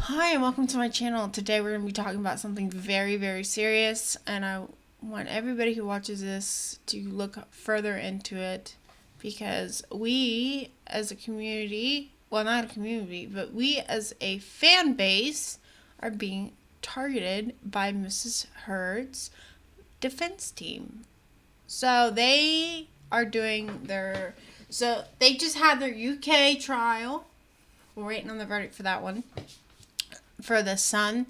Hi and welcome to my channel. Today we're going to be talking about something very, very serious, and I want everybody who watches this to look further into it, because we as a community, well, not a community, but we as a fan base are being targeted by Mrs. Heard's defense team. So they are doing they just had their UK trial. We're waiting on the verdict for that one, for the Sun.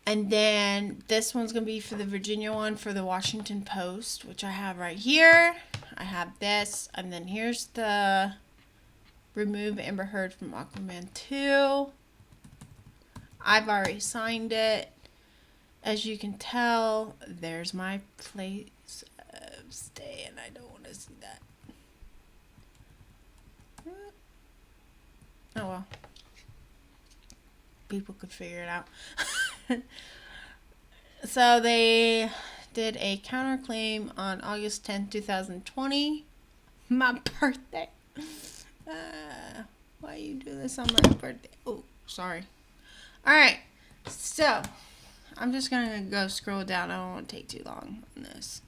And then this one's going to be for the Virginia one for the Washington Post, which I have right here. I have this. And then here's the remove Amber Heard from Aquaman 2. I've already signed it. As you can tell, there's my place of stay, and I don't want to see that. Oh well. People could figure it out. So they did a counterclaim on August 10th, 2020. My birthday. Why you do this on my birthday? Oh, sorry. Alright, so I'm just going to go scroll down. I don't want to take too long on this.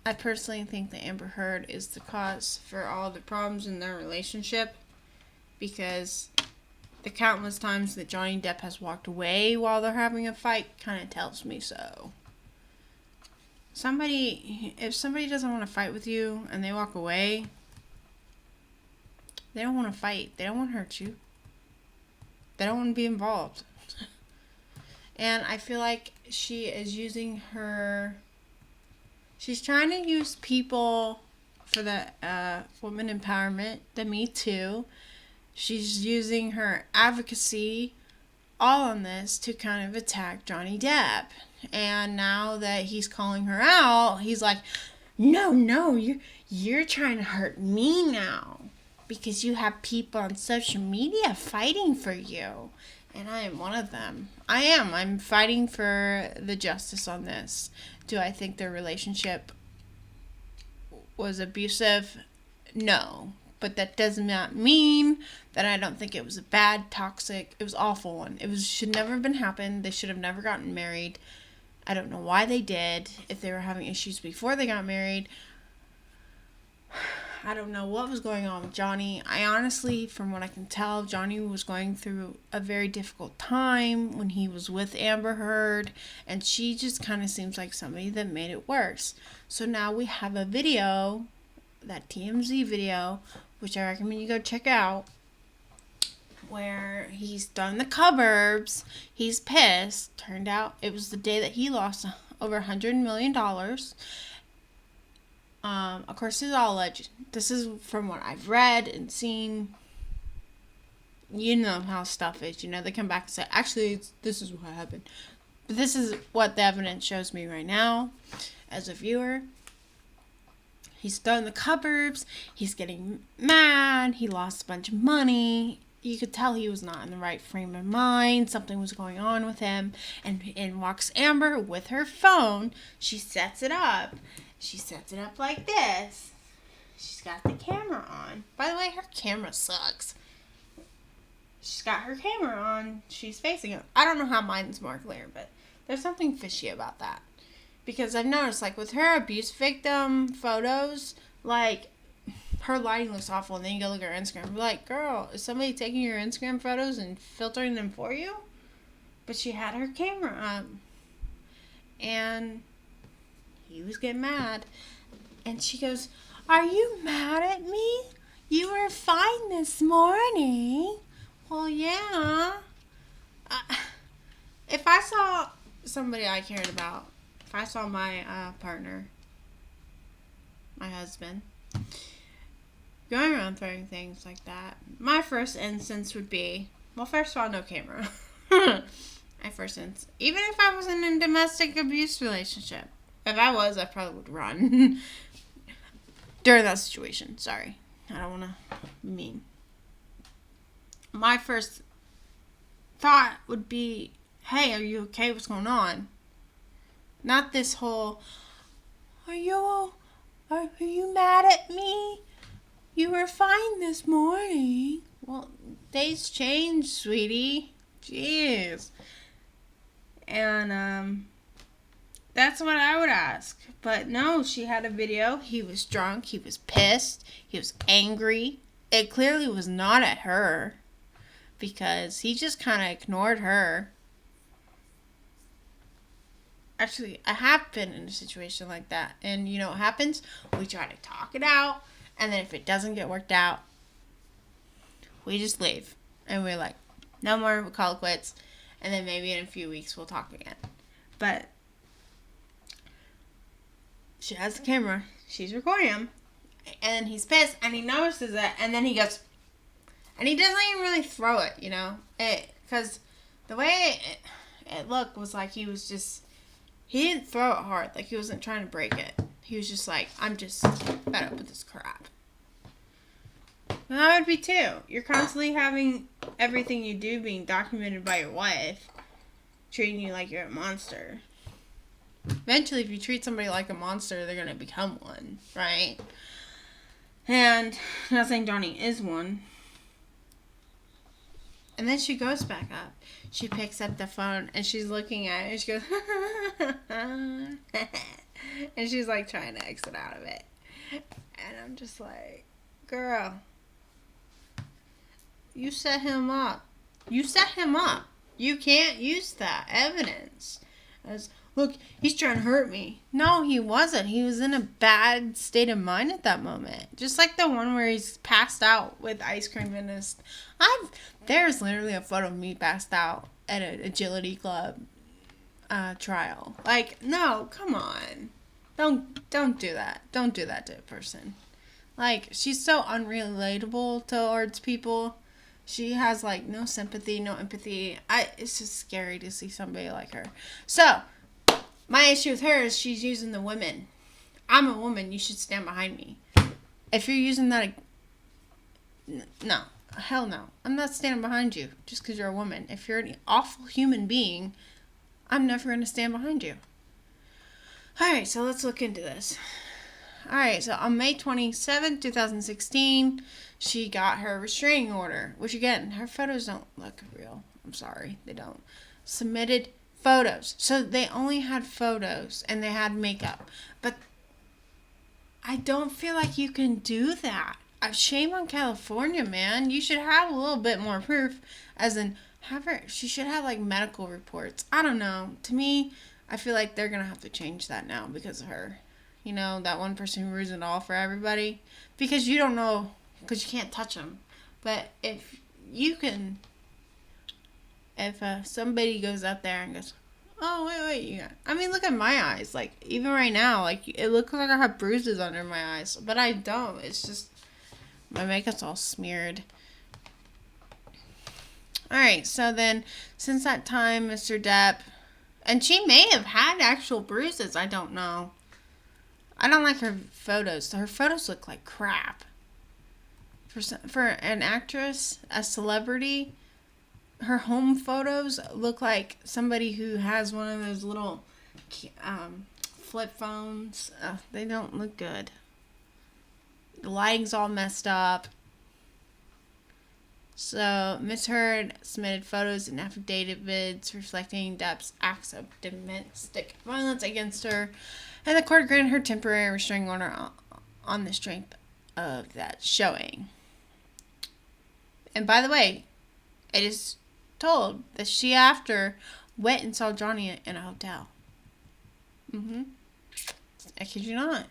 I personally think that Amber Heard is the cause for all the problems in their relationship, because the countless times that Johnny Depp has walked away while they're having a fight kind of tells me so. If somebody doesn't want to fight with you and they walk away, they don't want to fight. They don't want to hurt you. They don't want to be involved. And I feel like she is using she's trying to use people for the women empowerment, the Metoo. She's using her advocacy all on this to kind of attack Johnny Depp. And now that he's calling her out, he's like, no, you're trying to hurt me now, because you have people on social media fighting for you. And I am one of them. I'm fighting for the justice on this. Do I think their relationship was abusive? No. But that does not mean that I don't think it was a bad, toxic, it was awful one. Should never have been happened. They should have never gotten married. I don't know why they did. If they were having issues before they got married, I don't know what was going on with Johnny. I honestly, from what I can tell, Johnny was going through a very difficult time when he was with Amber Heard, and she just kind of seems like somebody that made it worse. So now we have a video, that TMZ video, which I recommend you go check out, where he's done the cupboards. He's pissed. Turned out it was the day that he lost over $100 million. Of course, this is all alleged. This is from what I've read and seen. You know how stuff is. They come back and say, actually, this is what happened. But this is what the evidence shows me right now as a viewer. He's done the cupboards. He's getting mad. He lost a bunch of money. You could tell he was not in the right frame of mind. Something was going on with him. And in walks Amber with her phone. She sets it up. She sets it up like this. She's got the camera on. By the way, her camera sucks. She's got her camera on. She's facing it. I don't know how mine's more clear, but there's something fishy about that. Because I've noticed, like, with her abuse victim photos, like, her lighting looks awful, and then you go look at her Instagram and be like, girl, is somebody taking your Instagram photos and filtering them for you? But she had her camera on. And he was getting mad. And she goes, are you mad at me? You were fine this morning. Well, yeah. If I saw somebody I cared about, if I saw my partner, my husband, going around throwing things like that, my first instance would be, well, first of all, no camera. My first instance. Even if I was in a domestic abuse relationship. If I was, I probably would run. During that situation. Sorry. I don't want to be mean. My first thought would be, hey, are you okay? What's going on? Not this whole, are you mad at me? You were fine this morning. Well, days change, sweetie. Jeez. And, that's what I would ask. But no, she had a video. He was drunk. He was pissed. He was angry. It clearly was not at her, because he just kind of ignored her. Actually, I have been in a situation like that. And you know what happens? We try to talk it out. And then if it doesn't get worked out, we just leave. And we're like, no more, we call it quits. And then maybe in a few weeks we'll talk again. But she has the camera. She's recording him. And then he's pissed. And he notices it. And then he goes. And he doesn't even really throw it, you know. Because the way it looked was like he was just. He didn't throw it hard. Like he wasn't trying to break it. He was just like, I'm just fed up with this crap. And I would be too. You're constantly having everything you do being documented by your wife, treating you like you're a monster. Eventually, if you treat somebody like a monster, they're going to become one, right? And I'm not saying Johnny is one. And then she goes back up. She picks up the phone and she's looking at it and she goes, and she's like trying to exit out of it. And I'm just like, girl, you set him up. You set him up. You can't use that evidence as, look, he's trying to hurt me. No, he wasn't. He was in a bad state of mind at that moment. Just like the one where he's passed out with ice cream in his... There's literally a photo of me passed out at an agility club trial. Like, no, come on. Don't do that. Don't do that to a person. Like, she's so unrelatable towards people. She has, like, no sympathy, no empathy. It's just scary to see somebody like her. So, my issue with her is she's using the women. I'm a woman. You should stand behind me. If you're using that... No. Hell no. I'm not standing behind you just because you're a woman. If you're an awful human being, I'm never going to stand behind you. Alright, so let's look into this. Alright, so on May 27, 2016, she got her restraining order. Which, again, her photos don't look real. I'm sorry, they don't. Submitted photos. So they only had photos and they had makeup. But I don't feel like you can do that. Shame on California, man. You should have a little bit more proof. As in, she should have, like, medical reports. I don't know. To me, I feel like they're going to have to change that now because of her. You know, that one person who ruins it all for everybody. Because you don't know, because you can't touch them. But if you can, if somebody goes out there and goes, oh, wait, I mean, look at my eyes. Like, even right now, like, it looks like I have bruises under my eyes. But I don't. It's just... my makeup's all smeared. Alright, so then, since that time, Mr. Depp... and she may have had actual bruises, I don't know. I don't like her photos. Her photos look like crap. For an actress, a celebrity, her home photos look like somebody who has one of those little flip phones. They don't look good. The lighting's all messed up. So, Ms. Heard submitted photos and affidavits reflecting Depp's acts of domestic violence against her, and the court granted her temporary restraining order on the strength of that showing. And by the way, it is told that she after went and saw Johnny in a hotel. I kid you not.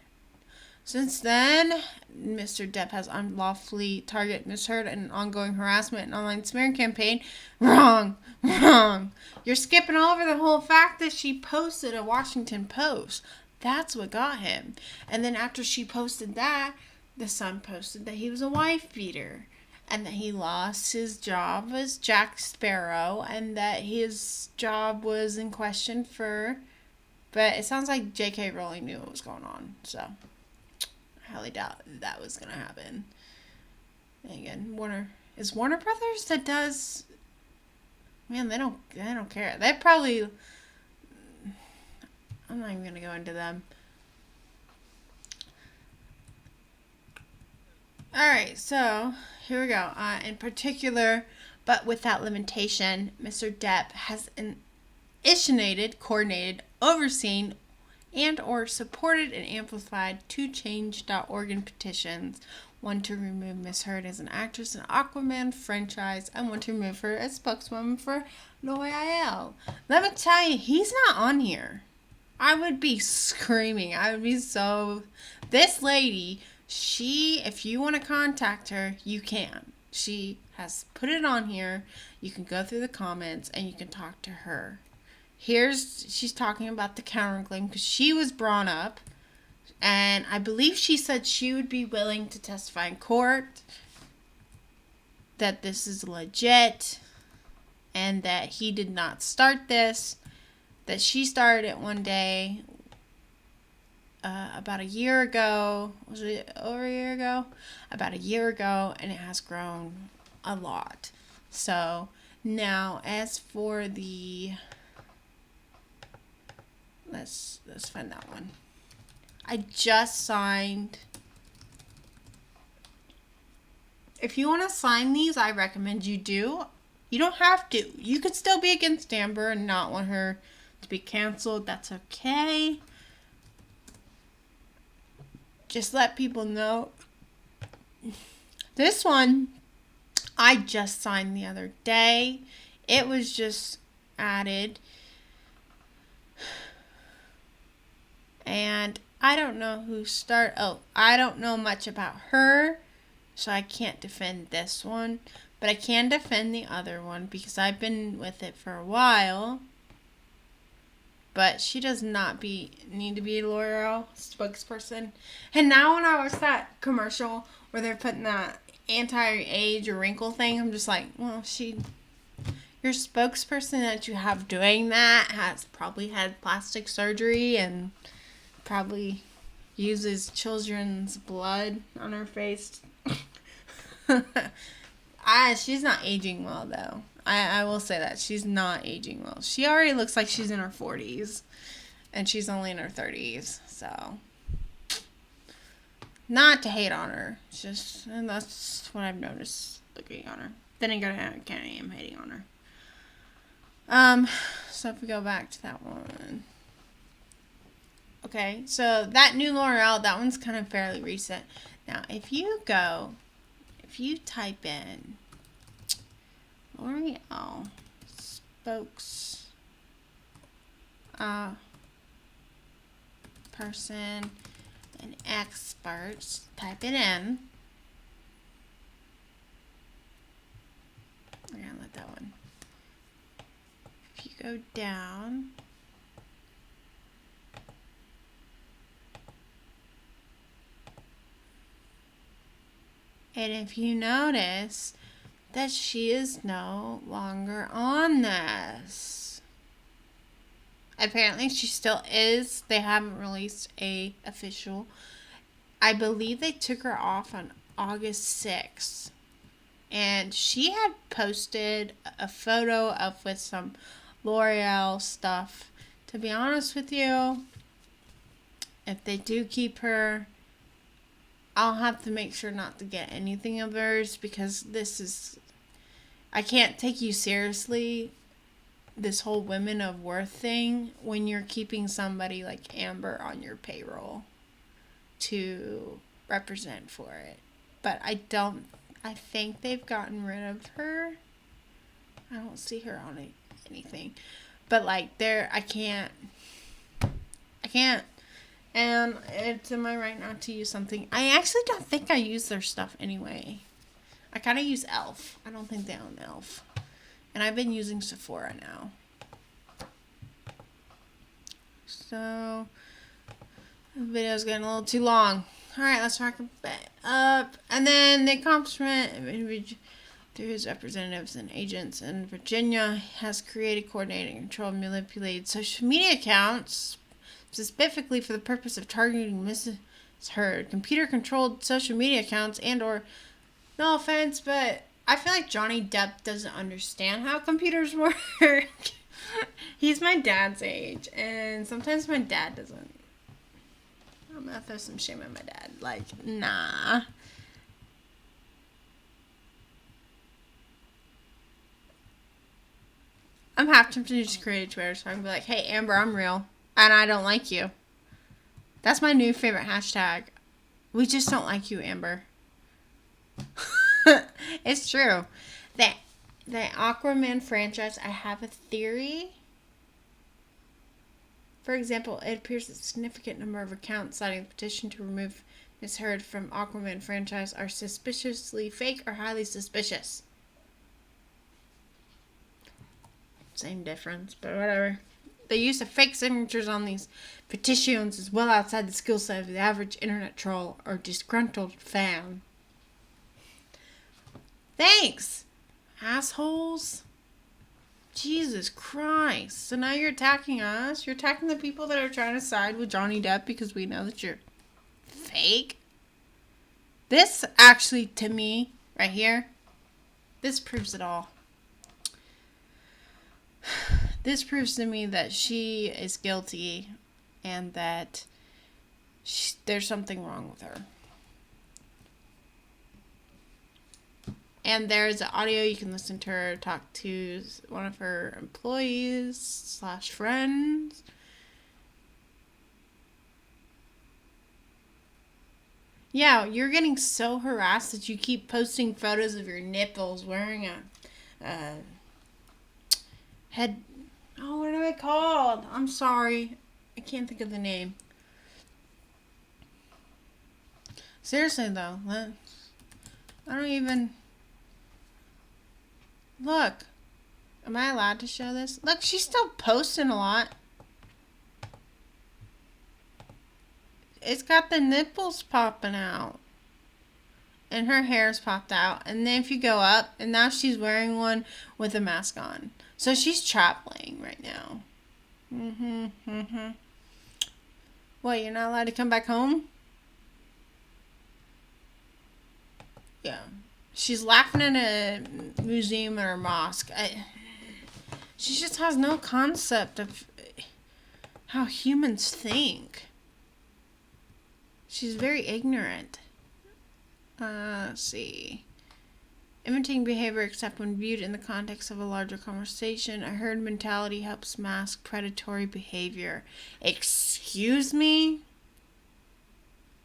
Since then, Mr. Depp has unlawfully targeted Ms. Heard in an ongoing harassment and online smearing campaign. Wrong. You're skipping over the whole fact that she posted a Washington Post. That's what got him. And then after she posted that, the Sun posted that he was a wife beater. And that he lost his job as Jack Sparrow. And that his job was in question for... But it sounds like J.K. Rowling knew what was going on. So... I highly doubt that was gonna happen. And again, Warner Brothers that does. Man, they don't care. They probably. I'm not even gonna go into them. Alright, so here we go. In particular, but without limitation, Mr. Depp has initiated, coordinated, overseen, and or supported and amplified 2change.org petitions. One to remove Miss Heard as an actress in Aquaman franchise, and one to remove her as spokeswoman for L'Oreal. Let me tell you, he's not on here. I would be screaming. I would be so... This lady, if you want to contact her, you can. She has put it on here. You can go through the comments and you can talk to her. She's talking about the counterclaim because she was brought up. And I believe she said she would be willing to testify in court that this is legit and that he did not start this, that she started it one day about a year ago. Was it over a year ago? About a year ago, and it has grown a lot. So now, as for the... Let's find that one. I just signed. If you want to sign these, I recommend you do. You don't have to. You could still be against Amber and not want her to be canceled. That's okay. Just let people know. This one, I just signed the other day. It was just added. And I don't know I don't know much about her, so I can't defend this one. But I can defend the other one because I've been with it for a while. But she does not need to be a L'Oreal spokesperson. And now when I watch that commercial where they're putting that anti-age or wrinkle thing, I'm just like, well, your spokesperson that you have doing that has probably had plastic surgery and probably uses children's blood on her face. She's not aging well, though. I will say that. She's not aging well. She already looks like she's in her 40s. And she's only in her 30s. So, not to hate on her. And that's what I've noticed looking on her. Then again, I can't am hating on her. So if we go back to that one. Okay, so that new L'Oreal, that one's kind of fairly recent. Now, if you type in L'Oreal person and experts, type it in. We're going to let that one. If you go down... And if you notice that she is no longer on this. Apparently she still is. They haven't released a official. I believe they took her off on August 6th. And she had posted a photo with some L'Oreal stuff. To be honest with you, if they do keep her, I'll have to make sure not to get anything of hers because I can't take you seriously, this whole women of worth thing, when you're keeping somebody like Amber on your payroll to represent for it. But I think they've gotten rid of her. I don't see her on anything. But like I can't. And it's in my right not to use something. I actually don't think I use their stuff anyway. I kind of use e.l.f. I don't think they own e.l.f. And I've been using Sephora now. So, the video's getting a little too long. Alright, let's wrap it up. And then the accomplishment through his representatives and agents in Virginia has created, coordinated, and controlled, manipulated social media accounts specifically for the purpose of targeting Mrs. Heard. Computer-controlled social media accounts and or, no offense, but I feel like Johnny Depp doesn't understand how computers work. He's my dad's age, and sometimes my dad doesn't. I'm gonna throw some shame at my dad. Like, nah. I'm half tempted to just create a Twitter so I can be like, hey, Amber, I'm real. And I don't like you. That's my new favorite hashtag. We just don't like you, Amber. It's true. The Aquaman franchise, I have a theory. For example, it appears that a significant number of accounts citing the petition to remove Miss Heard from Aquaman franchise are suspiciously fake or highly suspicious. Same difference, but whatever. The use of fake signatures on these petitions is well outside the skill set of the average internet troll or disgruntled fan. Thanks, assholes. Jesus Christ. So now you're attacking us? You're attacking the people that are trying to side with Johnny Depp because we know that you're fake? This actually, to me, right here, this proves it all. This proves to me that she is guilty and that there's something wrong with her. And there's an audio you can listen to her talk to one of her employees / friends. Yeah, you're getting so harassed that you keep posting photos of your nipples wearing a head. Oh, what are they called? I'm sorry. I can't think of the name. Seriously, though. I don't even... Look. Am I allowed to show this? Look, she's still posting a lot. It's got the nipples popping out. And her hair's popped out. And then if you go up, and now she's wearing one with a mask on. So she's traveling right now. What, you're not allowed to come back home? Yeah. She's laughing in a museum or a mosque. She just has no concept of how humans think. She's very ignorant. Let's see. Imitating behavior except when viewed in the context of a larger conversation. A herd mentality helps mask predatory behavior. Excuse me?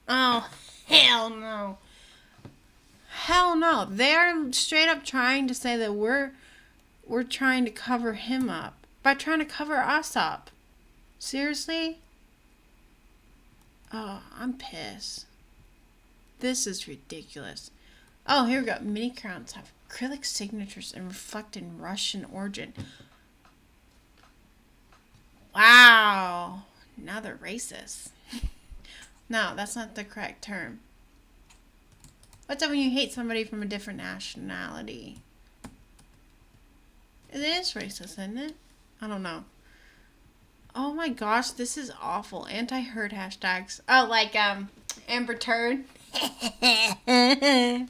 Oh, hell no. Hell no. They're straight up trying to say that we're trying to cover him up by trying to cover us up. Seriously? Oh, I'm pissed. This is ridiculous. Oh, here we go. Mini crowns have acrylic signatures and reflect in Russian origin. Wow. Now they're racist. No, that's not the correct term. What's up when you hate somebody from a different nationality? It is racist, isn't it? I don't know. Oh my gosh, this is awful. Anti-herd hashtags. Oh, like Amber Turd. I'm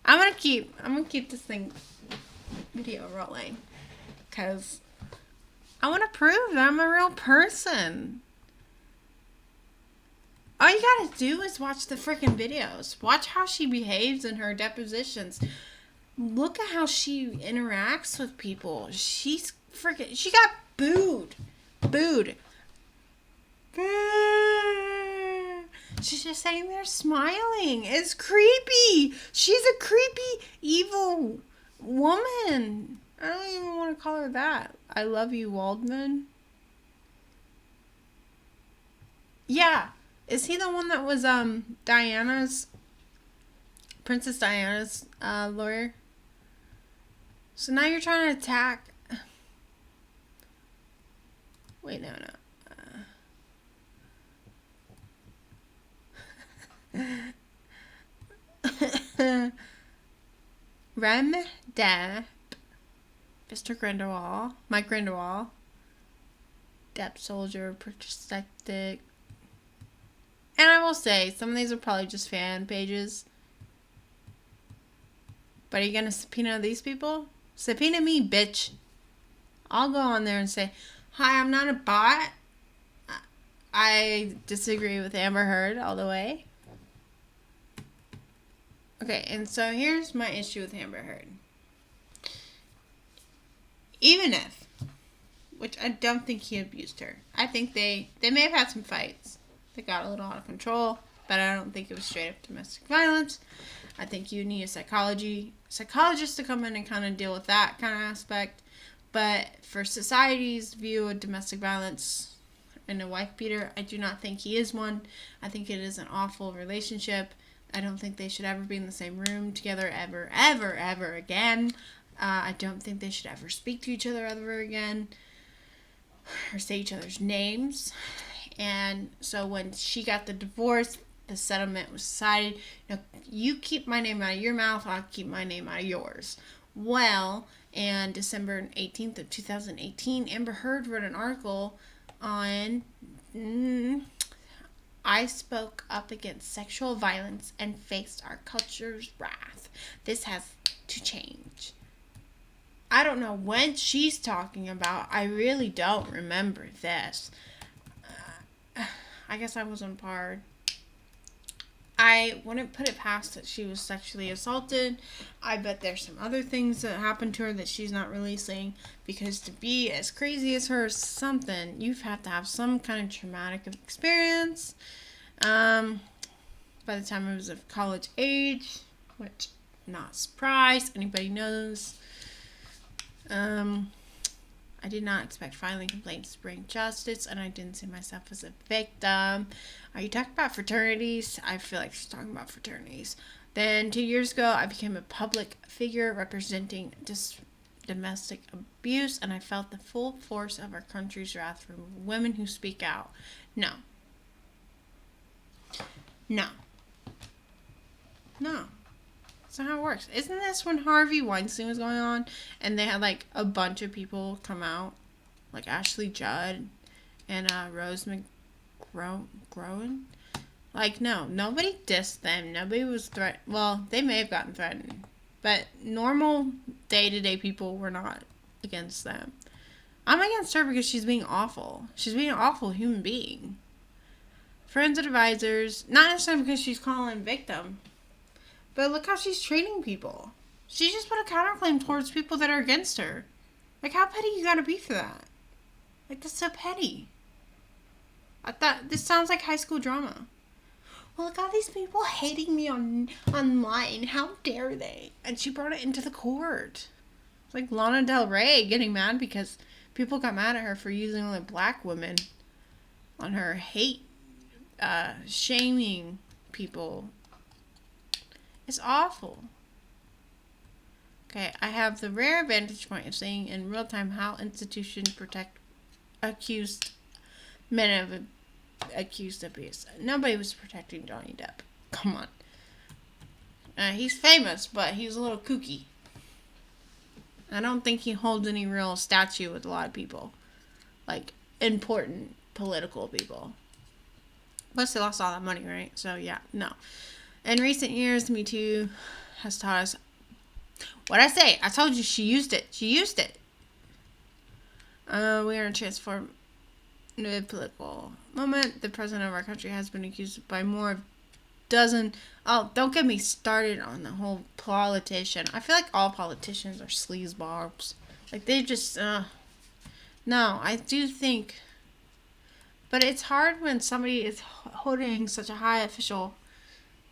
gonna keep this video rolling because I want to prove that I'm a real person. All you gotta do is watch the freaking videos. Watch how she behaves in her depositions. Look at how she interacts with people. She got booed. She's just sitting there smiling. It's creepy. She's a creepy, evil woman. I don't even want to call her that. I love you, Waldman. Yeah. Is he the one that was Princess Diana's lawyer? So now you're trying to attack... Wait, no. Rem Depp, Mr. Grindelwald, Mike Grindelwald, Depp Soldier, Protected. And I will say, some of these are probably just fan pages. But are you gonna subpoena these people? Subpoena me, bitch. I'll go on there and say, hi, I'm not a bot. I disagree with Amber Heard all the way. Okay, and so here's my issue with Amber Heard. Even if which I don't think he abused her. I think they may have had some fights. They got a little out of control, but I don't think it was straight up domestic violence. I think you need a psychologist to come in and kind of deal with that kind of aspect. But for society's view of domestic violence and a wife beater, I do not think he is one. I think it is an awful relationship. I don't think they should ever be in the same room together ever, ever, ever again. I don't think they should ever speak to each other ever again or say each other's names. And so when she got the divorce, the settlement was decided, you keep my name out of your mouth, I'll keep my name out of yours. Well, and December 18th of 2018, Amber Heard wrote an article on I spoke up against sexual violence and faced our culture's wrath. This has to change. I don't know when she's talking about. I really don't remember this. I guess I was on par. I wouldn't put it past that she was sexually assaulted. I bet there's some other things that happened to her that she's not releasing. Because to be as crazy as her is something, you've had to have some kind of traumatic experience. By the time I was of college age, which, not surprised, anybody knows. I did not expect filing complaints to bring justice, and I didn't see myself as a victim. Are you talking about fraternities? I feel like she's talking about fraternities. Then 2 years ago, I became a public figure representing domestic abuse, and I felt the full force of our country's wrath from women who speak out. No. That's not how it works. Isn't this when Harvey Weinstein was going on and they had like a bunch of people come out, like Ashley Judd and Rose McGowan? Like, no, nobody dissed them. Nobody was threatened. Well, they may have gotten threatened, but normal day-to-day people were not against them. I'm against her because she's being awful. She's being an awful human being. Friends and advisors, not necessarily because she's calling victim, but look how she's treating people. She just put a counterclaim towards people that are against her. Like, how petty you gotta be for that? Like, that's so petty. I thought, this sounds like high school drama. Well, look, all these people hating me online. How dare they? And she brought it into the court. It's like Lana Del Rey getting mad because people got mad at her for using only black women on her hate, shaming people. It's awful. Okay, I have the rare vantage point of seeing in real time how institutions protect accused men of accused abuse. Nobody was protecting Johnny Depp. Come on. He's famous, but he's a little kooky. I don't think he holds any real statue with a lot of people. Like, important political people. Plus, they lost all that money, right? So, yeah, no. In recent years, Metoo has taught us what I say. I told you she used it. We are in a transformative political moment. The president of our country has been accused by more of dozen. Oh, don't get me started on the whole politician. I feel like all politicians are sleazeballs. Like, they just, no, I do think, but it's hard when somebody is holding such a high official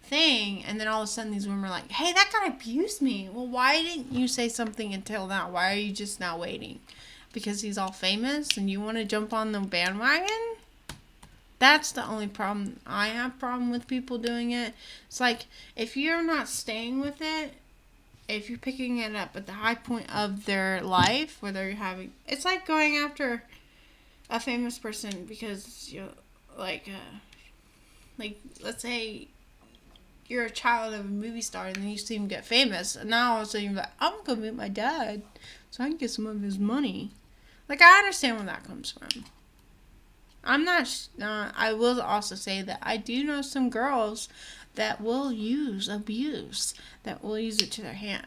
thing, and then all of a sudden these women are like, hey, that guy abused me. Well, why didn't you say something until now? Why are you just now waiting? Because he's all famous and you want to jump on the bandwagon? That's the only problem. I have problem with people doing it. It's like, if you're not staying with it, if you're picking it up at the high point of their life, where they're having, it's like going after a famous person because you like let's say you're a child of a movie star and then you see him get famous, and now all of a sudden you're like, I'm gonna meet my dad so I can get some of his money. Like, I understand where that comes from. I'm not, I will also say that I do know some girls that will use abuse, that will use it to their hand.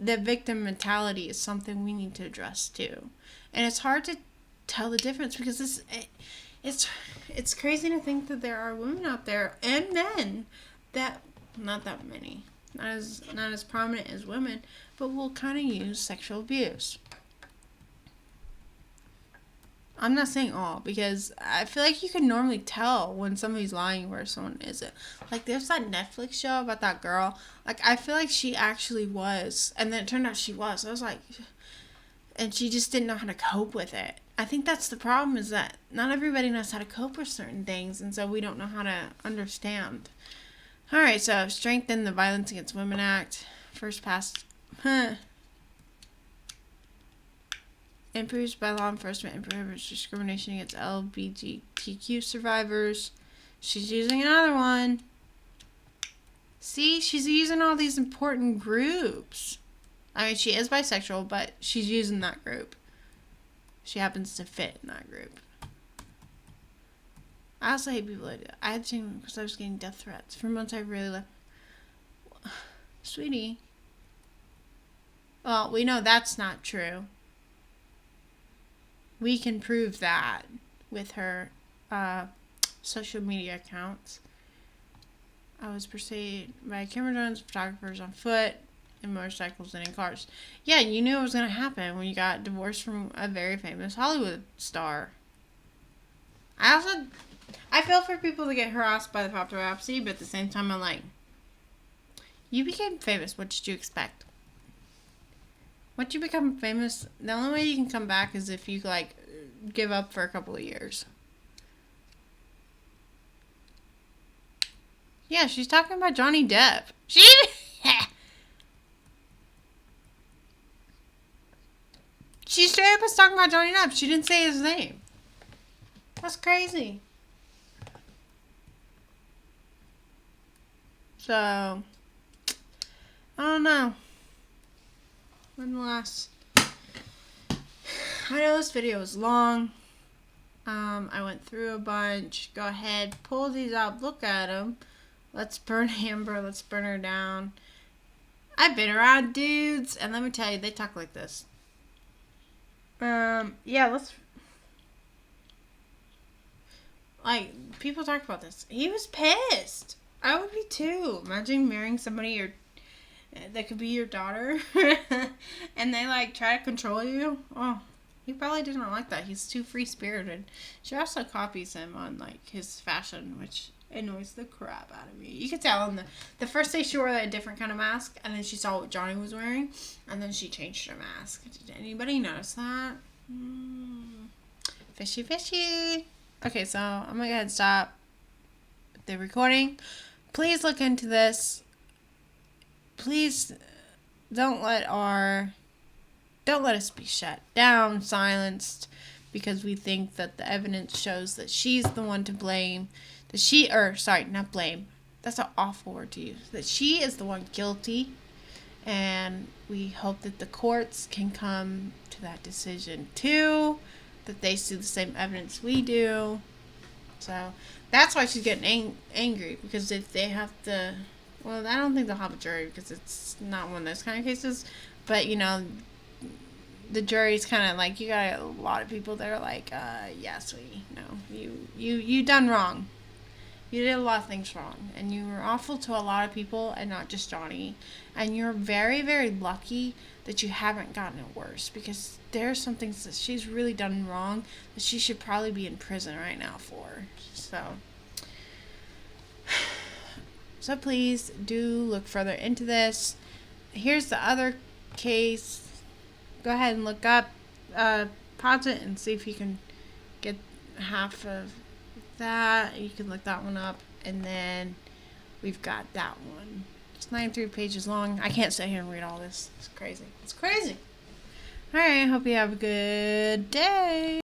The victim mentality is something we need to address too. And it's hard to tell the difference because it's crazy to think that there are women out there and men that, not that many, not as prominent as women, but will kind of use sexual abuse. I'm not saying all, because I feel like you can normally tell when somebody's lying where someone isn't. Like, there's that Netflix show about that girl. Like, I feel like she actually was. And then it turned out she was. I was like... And she just didn't know how to cope with it. I think that's the problem, is that not everybody knows how to cope with certain things. And so we don't know how to understand. Alright, so strengthen the Violence Against Women Act. First passed... Improves by law enforcement and prohibits discrimination against LGBTQ survivors. She's using another one. See, she's using all these important groups. I mean, she is bisexual, but she's using that group. She happens to fit in that group. I also hate people that do that. I had to because I was getting death threats. For months I really left. Sweetie. Well, we know that's not true. We can prove that with her social media accounts. I was pursued by camera drones, photographers on foot, and motorcycles and in cars. Yeah, you knew it was going to happen when you got divorced from a very famous Hollywood star. I feel for people that get harassed by the paparazzi, but at the same time I'm like, you became famous. What did you expect? Once you become famous, the only way you can come back is if you, like, give up for a couple of years. Yeah, she's talking about Johnny Depp. She straight up was talking about Johnny Depp. She didn't say his name. That's crazy. So, I don't know. I know this video was long. I went through a bunch. Go ahead, pull these up, look at them. Let's burn Amber. Let's burn her down. I've been around dudes, and let me tell you, they talk like this. Yeah, let's... Like, people talk about this. He was pissed. I would be too. Imagine marrying somebody that could be your daughter, and they, like, try to control you. Oh, he probably didn't like that. He's too free-spirited. She also copies him on, like, his fashion, which annoys the crap out of me. You could tell on the first day she wore a different kind of mask, and then she saw what Johnny was wearing, and then she changed her mask. Did anybody notice that? Fishy, fishy. Okay, so I'm gonna go ahead and stop the recording. Please look into this. Please don't let us be shut down, silenced, because we think that the evidence shows that she's the one to blame. Not blame. That's an awful word to use. That she is the one guilty, and we hope that the courts can come to that decision too, that they see the same evidence we do. So that's why she's getting angry, because if they have to, well, I don't think they'll have a jury because it's not one of those kind of cases, but you know, the jury's kind of like, you got a lot of people that are like, yeah, sweetie, no, you done wrong. You did a lot of things wrong, and you were awful to a lot of people, and not just Johnny. And you're very, very lucky that you haven't gotten it worse, because there are some things that she's really done wrong that she should probably be in prison right now for. So please do look further into this. Here's the other case. Go ahead and look up, pause it, and see if you can get half of that. You can look that one up, and then we've got that one. It's 93 pages long. I can't sit here and read all this. It's crazy. Alright, I hope you have a good day.